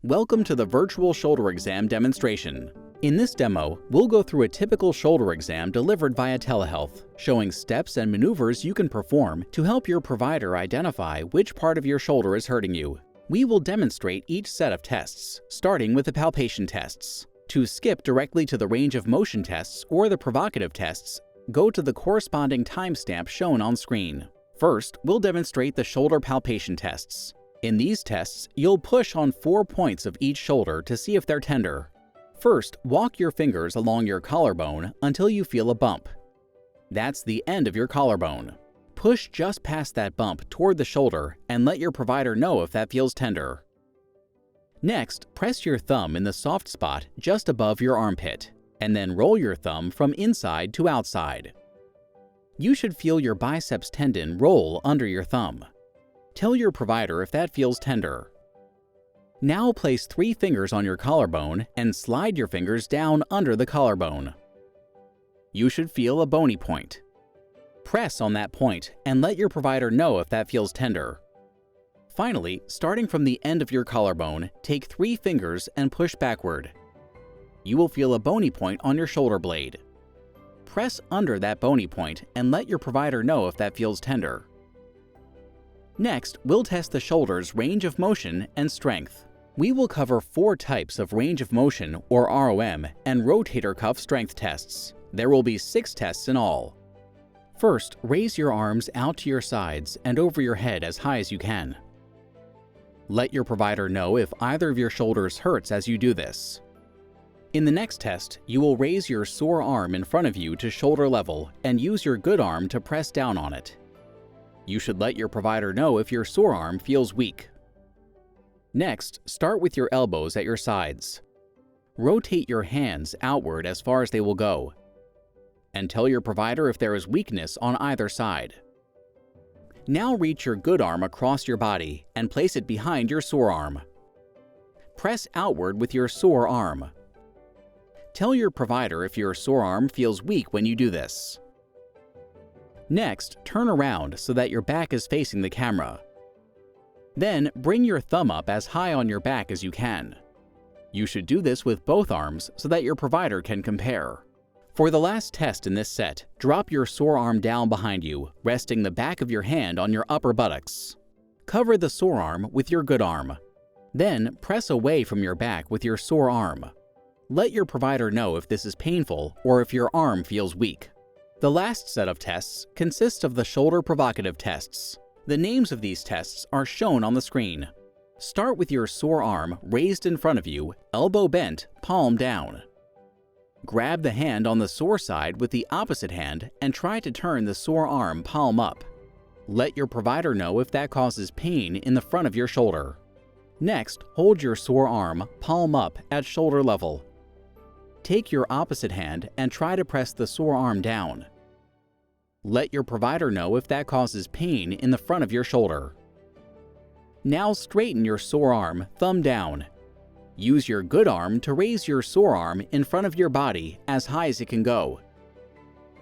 Welcome to the virtual shoulder exam demonstration. In this demo, we'll go through a typical shoulder exam delivered via telehealth, showing steps and maneuvers you can perform to help your provider identify which part of your shoulder is hurting you. We will demonstrate each set of tests, starting with the palpation tests. To skip directly to the range of motion tests or the provocative tests, go to the corresponding timestamp shown on screen. First, we'll demonstrate the shoulder palpation tests. In these tests, you'll push on 4 points of each shoulder to see if they're tender. First, walk your fingers along your collarbone until you feel a bump. That's the end of your collarbone. Push just past that bump toward the shoulder and let your provider know if that feels tender. Next, press your thumb in the soft spot just above your armpit, and then roll your thumb from inside to outside. You should feel your biceps tendon roll under your thumb. Tell your provider if that feels tender. Now place 3 fingers on your collarbone and slide your fingers down under the collarbone. You should feel a bony point. Press on that point and let your provider know if that feels tender. Finally, starting from the end of your collarbone, take 3 fingers and push backward. You will feel a bony point on your shoulder blade. Press under that bony point and let your provider know if that feels tender. Next, we'll test the shoulder's range of motion and strength. We will cover 4 types of range of motion, or ROM, and rotator cuff strength tests. There will be 6 tests in all. First, raise your arms out to your sides and over your head as high as you can. Let your provider know if either of your shoulders hurts as you do this. In the next test, you will raise your sore arm in front of you to shoulder level and use your good arm to press down on it. You should let your provider know if your sore arm feels weak. Next, start with your elbows at your sides. Rotate your hands outward as far as they will go, and tell your provider if there is weakness on either side. Now reach your good arm across your body and place it behind your sore arm. Press outward with your sore arm. Tell your provider if your sore arm feels weak when you do this. Next, turn around so that your back is facing the camera. Then, bring your thumb up as high on your back as you can. You should do this with both arms so that your provider can compare. For the last test in this set, drop your sore arm down behind you, resting the back of your hand on your upper buttocks. Cover the sore arm with your good arm. Then, press away from your back with your sore arm. Let your provider know if this is painful or if your arm feels weak. The last set of tests consists of the shoulder provocative tests. The names of these tests are shown on the screen. Start with your sore arm raised in front of you, elbow bent, palm down. Grab the hand on the sore side with the opposite hand and try to turn the sore arm palm up. Let your provider know if that causes pain in the front of your shoulder. Next, hold your sore arm palm up at shoulder level. Take your opposite hand and try to press the sore arm down. Let your provider know if that causes pain in the front of your shoulder. Now straighten your sore arm, thumb down. Use your good arm to raise your sore arm in front of your body as high as it can go.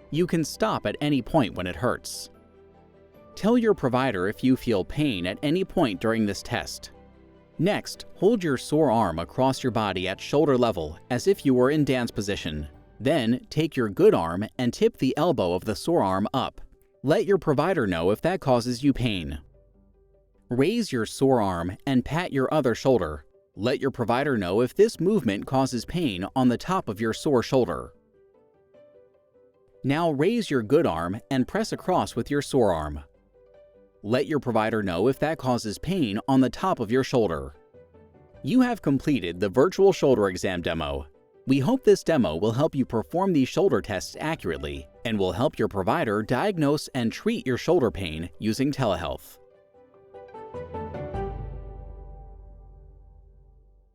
You can stop at any point when it hurts. Tell your provider if you feel pain at any point during this test. Next, hold your sore arm across your body at shoulder level as if you were in dance position. Then, take your good arm and tip the elbow of the sore arm up. Let your provider know if that causes you pain. Raise your sore arm and pat your other shoulder. Let your provider know if this movement causes pain on the top of your sore shoulder. Now raise your good arm and press across with your sore arm. Let your provider know if that causes pain on the top of your shoulder. You have completed the virtual shoulder exam demo. We hope this demo will help you perform these shoulder tests accurately and will help your provider diagnose and treat your shoulder pain using telehealth.